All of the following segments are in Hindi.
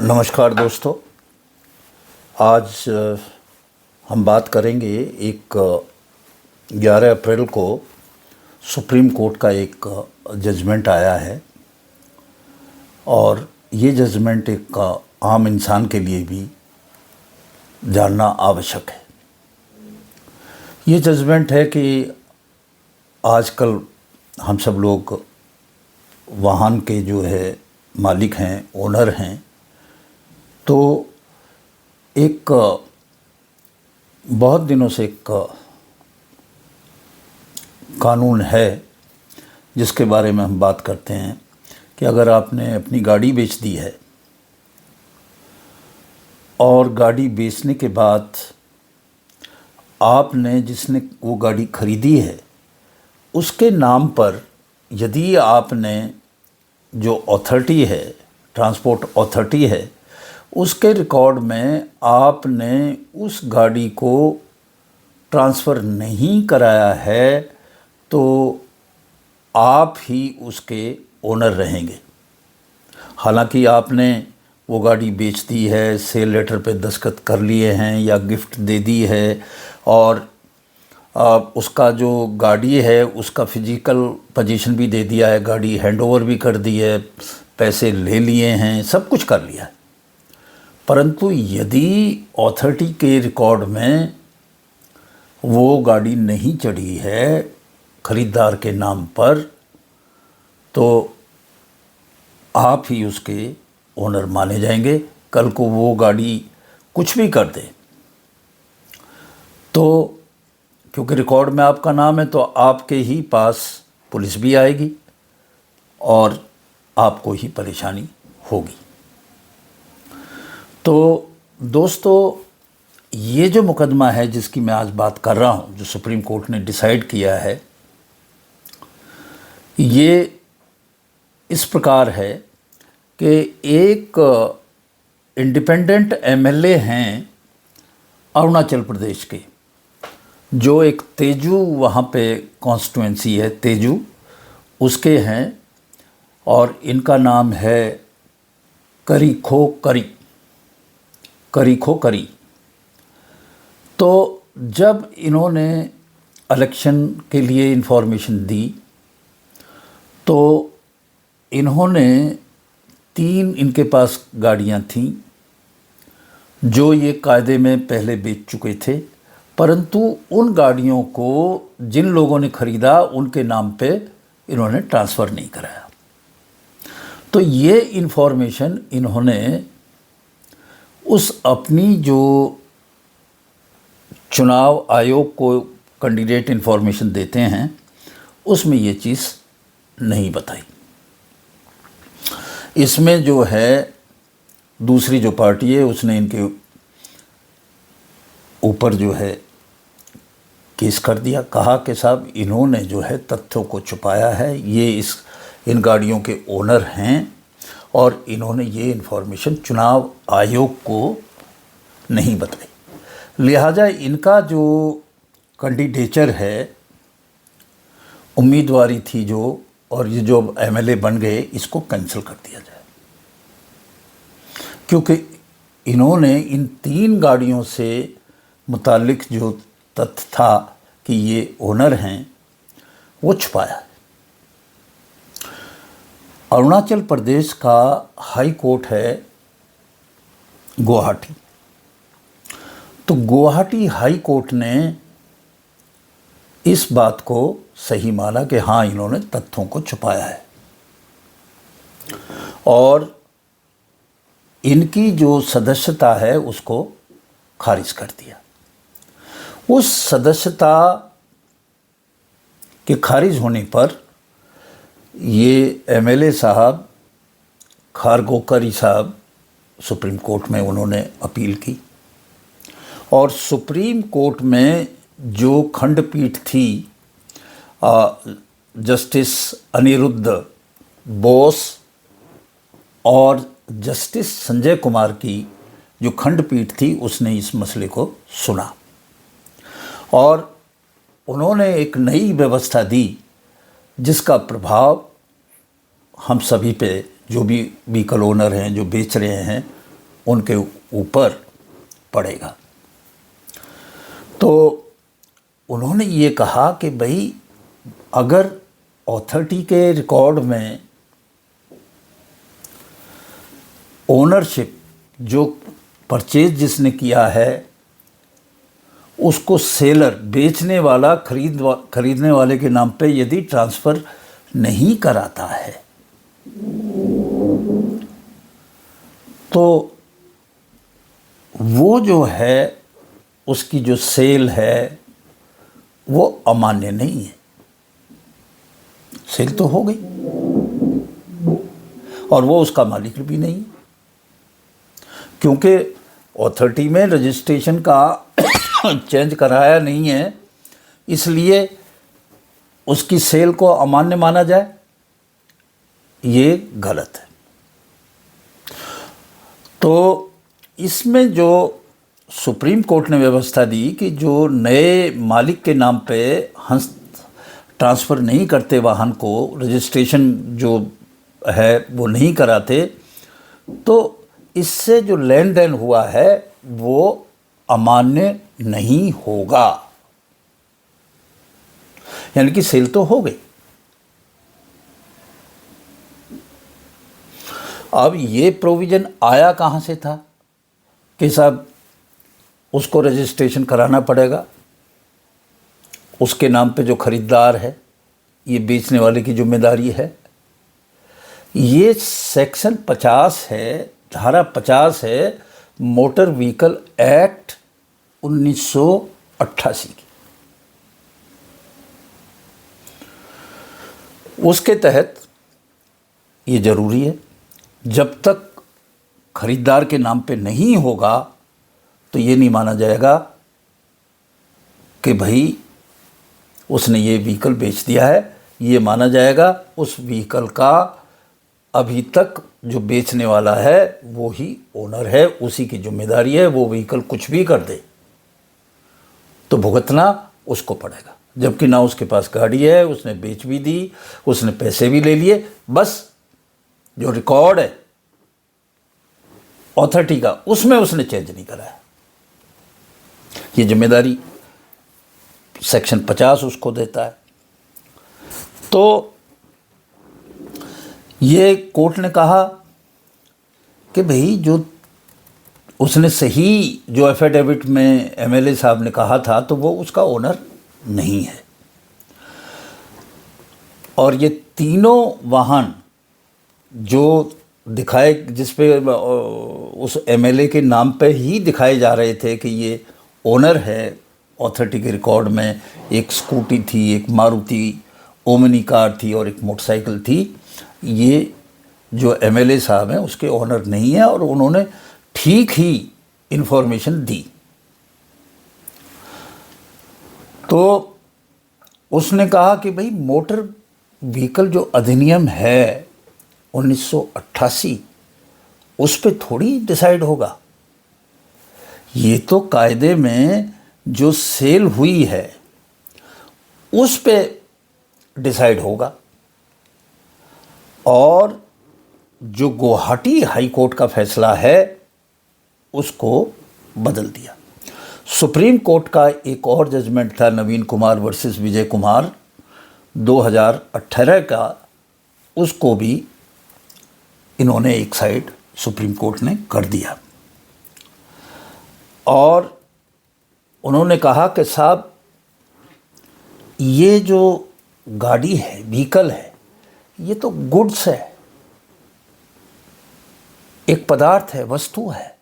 नमस्कार दोस्तों। आज हम बात करेंगे एक 11 अप्रैल को सुप्रीम कोर्ट का एक जजमेंट आया है और ये जजमेंट एक आम इंसान के लिए भी जानना आवश्यक है। ये जजमेंट है कि आजकल हम सब लोग वाहन के जो है मालिक हैं, ओनर हैं, तो एक बहुत दिनों से एक कानून है जिसके बारे में हम बात करते हैं कि अगर आपने अपनी गाड़ी बेच दी है और गाड़ी बेचने के बाद आपने जिसने वो गाड़ी खरीदी है उसके नाम पर यदि आपने जो अथॉरिटी है, ट्रांसपोर्ट अथॉरिटी है, उसके रिकॉर्ड में आपने उस गाड़ी को ट्रांसफ़र नहीं कराया है तो आप ही उसके ओनर रहेंगे। हालांकि आपने वो गाड़ी बेच दी है, सेल लेटर पे दस्तखत कर लिए हैं या गिफ्ट दे दी है और उसका जो गाड़ी है उसका फिजिकल पोजीशन भी दे दिया है, गाड़ी हैंडओवर भी कर दी है, पैसे ले लिए हैं, सब कुछ कर लिया है। परंतु यदि अथॉरिटी के रिकॉर्ड में वो गाड़ी नहीं चढ़ी है ख़रीदार के नाम पर, तो आप ही उसके ओनर माने जाएंगे। कल को वो गाड़ी कुछ भी कर दे तो क्योंकि रिकॉर्ड में आपका नाम है तो आपके ही पास पुलिस भी आएगी और आपको ही परेशानी होगी। तो दोस्तों, ये जो मुकदमा है जिसकी मैं आज बात कर रहा हूँ, जो सुप्रीम कोर्ट ने डिसाइड किया है, ये इस प्रकार है कि एक इंडिपेंडेंट एमएलए हैं अरुणाचल प्रदेश के, जो एक तेजू वहाँ पे कॉन्स्टिट्यूंसी है, तेजू उसके हैं और इनका नाम है करीखो करी। तो जब इन्होंने इलेक्शन के लिए इन्फॉर्मेशन दी तो इन्होंने 3 इनके पास गाड़ियाँ थीं जो ये कायदे में पहले बेच चुके थे, परंतु उन गाड़ियों को जिन लोगों ने ख़रीदा उनके नाम पे इन्होंने ट्रांसफ़र नहीं कराया। तो ये इन्फॉर्मेशन इन्होंने उस अपनी जो चुनाव आयोग को कैंडिडेट इन्फॉर्मेशन देते हैं उसमें ये चीज़ नहीं बताई। इसमें जो है दूसरी जो पार्टी है उसने इनके ऊपर जो है केस कर दिया, कहा कि साहब इन्होंने जो है तथ्यों को छुपाया है, ये इन गाड़ियों के ओनर हैं और इन्होंने ये इन्फॉर्मेशन चुनाव आयोग को नहीं बताई, लिहाजा इनका जो कैंडिडेचर है, उम्मीदवारी थी जो, और ये जो एमएलए बन गए, इसको कैंसिल कर दिया जाए। क्योंकि इन्होंने इन 3 गाड़ियों से मुतालिक जो तथ्य था कि ये ओनर हैं वो छुपाया है। अरुणाचल प्रदेश का हाई कोर्ट है गुवाहाटी। तो गुवाहाटी हाई कोर्ट ने इस बात को सही माना कि हाँ, इन्होंने तथ्यों को छुपाया है और इनकी जो सदस्यता है उसको खारिज कर दिया। उस सदस्यता के खारिज होने पर ये एमएलए साहब खारगोकरी साहब सुप्रीम कोर्ट में उन्होंने अपील की और सुप्रीम कोर्ट में जो खंडपीठ थी जस्टिस अनिरुद्ध बोस और जस्टिस संजय कुमार की जो खंडपीठ थी उसने इस मसले को सुना और उन्होंने एक नई व्यवस्था दी जिसका प्रभाव हम सभी पे, जो भी व्हीकल ओनर हैं जो बेच रहे हैं, उनके ऊपर पड़ेगा। तो उन्होंने ये कहा कि भाई अगर अथॉरिटी के रिकॉर्ड में ओनरशिप, जो परचेज जिसने किया है उसको सेलर, बेचने वाला खरीदने वाले के नाम पे यदि ट्रांसफ़र नहीं कराता है तो वो जो है उसकी जो सेल है वो अमान्य नहीं है। सेल तो हो गई और वो उसका मालिक भी नहीं, क्योंकि अथॉरिटी में रजिस्ट्रेशन का चेंज कराया नहीं है, इसलिए उसकी सेल को अमान्य माना जाए, ये गलत है। तो इसमें जो सुप्रीम कोर्ट ने व्यवस्था दी कि जो नए मालिक के नाम पे ट्रांसफ़र नहीं करते वाहन को, रजिस्ट्रेशन जो है वो नहीं कराते, तो इससे जो लेन देन हुआ है वो अमान्य नहीं होगा, यानी कि सेल तो हो गई। अब ये प्रोविज़न आया कहाँ से था कि साहब उसको रजिस्ट्रेशन कराना पड़ेगा, उसके नाम पे जो ख़रीदार है, ये बेचने वाले की जिम्मेदारी है। ये सेक्शन 50 है, धारा 50 है मोटर व्हीकल एक्ट 1988 की। उसके तहत ये ज़रूरी है, जब तक खरीदार के नाम पे नहीं होगा तो ये नहीं माना जाएगा कि भाई उसने ये व्हीकल बेच दिया है। ये माना जाएगा उस व्हीकल का अभी तक जो बेचने वाला है वो ही ओनर है, उसी की जिम्मेदारी है। वो व्हीकल कुछ भी कर दे तो भुगतना उसको पड़ेगा, जबकि ना उसके पास गाड़ी है, उसने बेच भी दी, उसने पैसे भी ले लिए, बस जो रिकॉर्ड है अथॉरिटी का उसमें उसने चेंज नहीं कराया। ये जिम्मेदारी सेक्शन 50 उसको देता है। तो ये कोर्ट ने कहा कि भाई जो उसने सही जो एफिडेविट में एमएलए साहब ने कहा था तो वो उसका ओनर नहीं है, और ये तीनों वाहन जो दिखाए, जिस पे उस एमएलए के नाम पे ही दिखाए जा रहे थे कि ये ओनर है अथॉरिटी के रिकॉर्ड में, एक स्कूटी थी, एक मारुति ओमनी कार थी और एक मोटरसाइकिल थी, ये जो एमएलए साहब हैं उसके ओनर नहीं है, और उन्होंने ठीक ही इन्फॉर्मेशन दी। तो उसने कहा कि भाई मोटर व्हीकल जो अधिनियम है 1988 उस पे थोड़ी डिसाइड होगा, ये तो कायदे में जो सेल हुई है उस पे डिसाइड होगा। और जो गुवाहाटी हाई कोर्ट का फैसला है उसको बदल दिया। सुप्रीम कोर्ट का एक और जजमेंट था नवीन कुमार वर्सेस विजय कुमार 2018 का, उसको भी इन्होंने एक साइड सुप्रीम कोर्ट ने कर दिया, और उन्होंने कहा कि साहब ये जो गाड़ी है, व्हीकल है, ये तो गुड्स है, एक पदार्थ है, वस्तु है,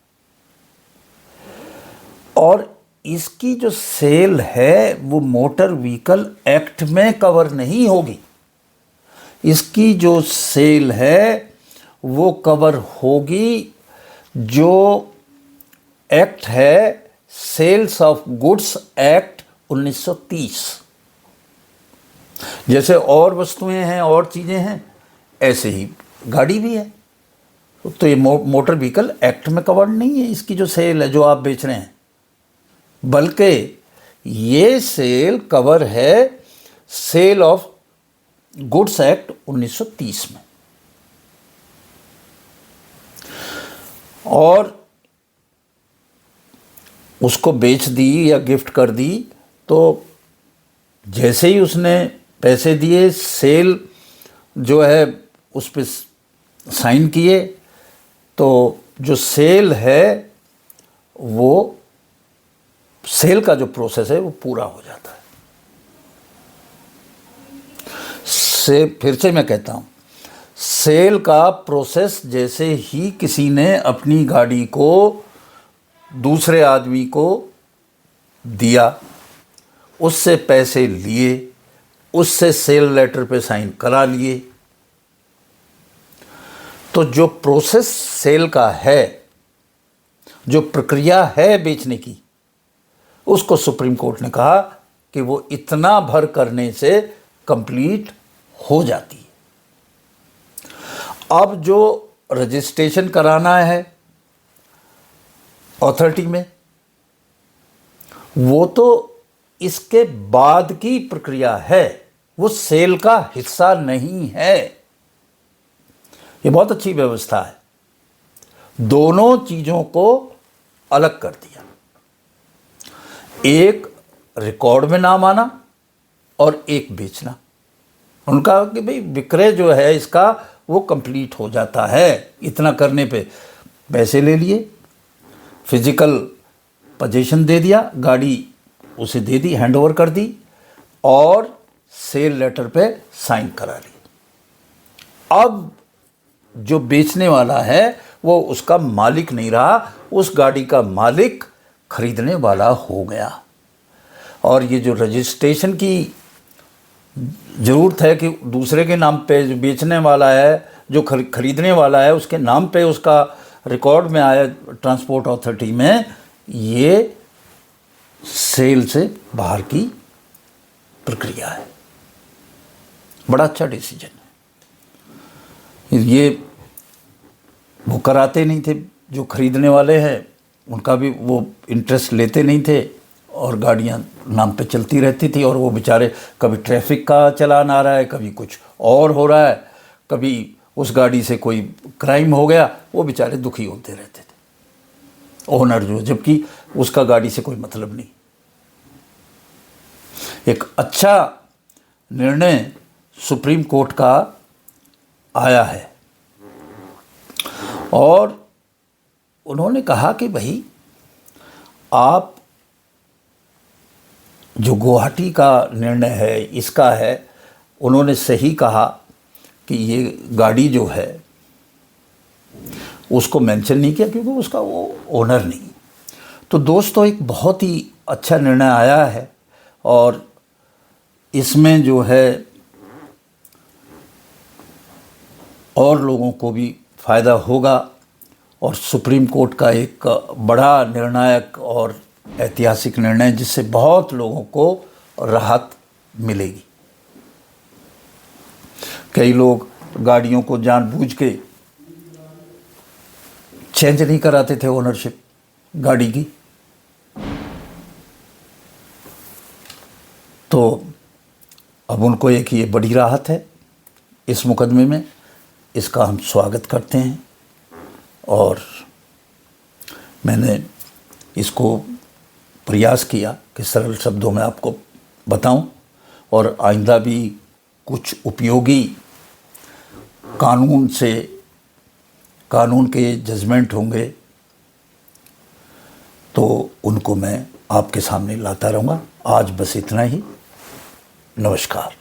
और इसकी जो सेल है वो मोटर व्हीकल एक्ट में कवर नहीं होगी। इसकी जो सेल है वो कवर होगी जो एक्ट है सेल्स ऑफ गुड्स एक्ट 1930। जैसे और वस्तुएं हैं और चीज़ें हैं, ऐसे ही गाड़ी भी है। तो ये मोटर व्हीकल एक्ट में कवर्ड नहीं है इसकी जो सेल है जो आप बेच रहे हैं, बल्कि ये सेल कवर है सेल ऑफ गुड्स एक्ट 1930 में। और उसको बेच दी या गिफ्ट कर दी, तो जैसे ही उसने पैसे दिए, सेल जो है उस पर साइन किए, तो जो सेल है वो सेल का जो प्रोसेस है वो पूरा हो जाता है। फिर से मैं कहता हूँ, सेल का प्रोसेस जैसे ही किसी ने अपनी गाड़ी को दूसरे आदमी को दिया, उससे पैसे लिए, उससे सेल लेटर पे साइन करा लिए, तो जो प्रोसेस सेल का है, जो प्रक्रिया है बेचने की, उसको सुप्रीम कोर्ट ने कहा कि वो इतना भर करने से कंप्लीट हो जाती है। अब जो रजिस्ट्रेशन कराना है अथॉरिटी में, वो तो इसके बाद की प्रक्रिया है, वो सेल का हिस्सा नहीं है। ये बहुत अच्छी व्यवस्था है। दोनों चीजों को अलग कर दिया, एक रिकॉर्ड में नाम आना और एक बेचना। उनका कि भाई विक्रय जो है इसका वो कंप्लीट हो जाता है, इतना करने पे पैसे ले लिए, फिजिकल पोजीशन दे दिया, गाड़ी उसे दे दी, हैंड ओवर कर दी और सेल लेटर पे साइन करा ली। अब जो बेचने वाला है वो उसका मालिक नहीं रहा, उस गाड़ी का मालिक खरीदने वाला हो गया। और ये जो रजिस्ट्रेशन की ज़रूरत है कि दूसरे के नाम पे जो बेचने वाला है, जो खरीदने वाला है, उसके नाम पे उसका रिकॉर्ड में आया ट्रांसपोर्ट अथॉरिटी में, ये सेल से बाहर की प्रक्रिया है। बड़ा अच्छा डिसीजन है ये। वो कराते नहीं थे, जो खरीदने वाले हैं उनका भी वो इंटरेस्ट लेते नहीं थे और गाड़ियां नाम पे चलती रहती थी, और वो बेचारे कभी ट्रैफिक का चालान आ रहा है, कभी कुछ और हो रहा है, कभी उस गाड़ी से कोई क्राइम हो गया, वो बेचारे दुखी होते रहते थे ओनर जो, जबकि उसका गाड़ी से कोई मतलब नहीं। एक अच्छा निर्णय सुप्रीम कोर्ट का आया है और उन्होंने कहा कि भाई आप जो गुवाहाटी का निर्णय है इसका है, उन्होंने सही कहा कि ये गाड़ी जो है उसको मेंशन नहीं किया क्योंकि उसका वो ओनर नहीं। तो दोस्तों एक बहुत ही अच्छा निर्णय आया है और इसमें जो है और लोगों को भी फ़ायदा होगा और सुप्रीम कोर्ट का एक बड़ा निर्णायक और ऐतिहासिक निर्णय जिससे बहुत लोगों को राहत मिलेगी। कई लोग गाड़ियों को जानबूझ के चेंज नहीं कराते थे ओनरशिप गाड़ी की, तो अब उनको एक ये बड़ी राहत है इस मुकदमे में। इसका हम स्वागत करते हैं और मैंने इसको प्रयास किया कि सरल शब्दों में आपको बताऊं और आइंदा भी कुछ उपयोगी कानून के जजमेंट होंगे तो उनको मैं आपके सामने लाता रहूँगा। आज बस इतना ही। नमस्कार।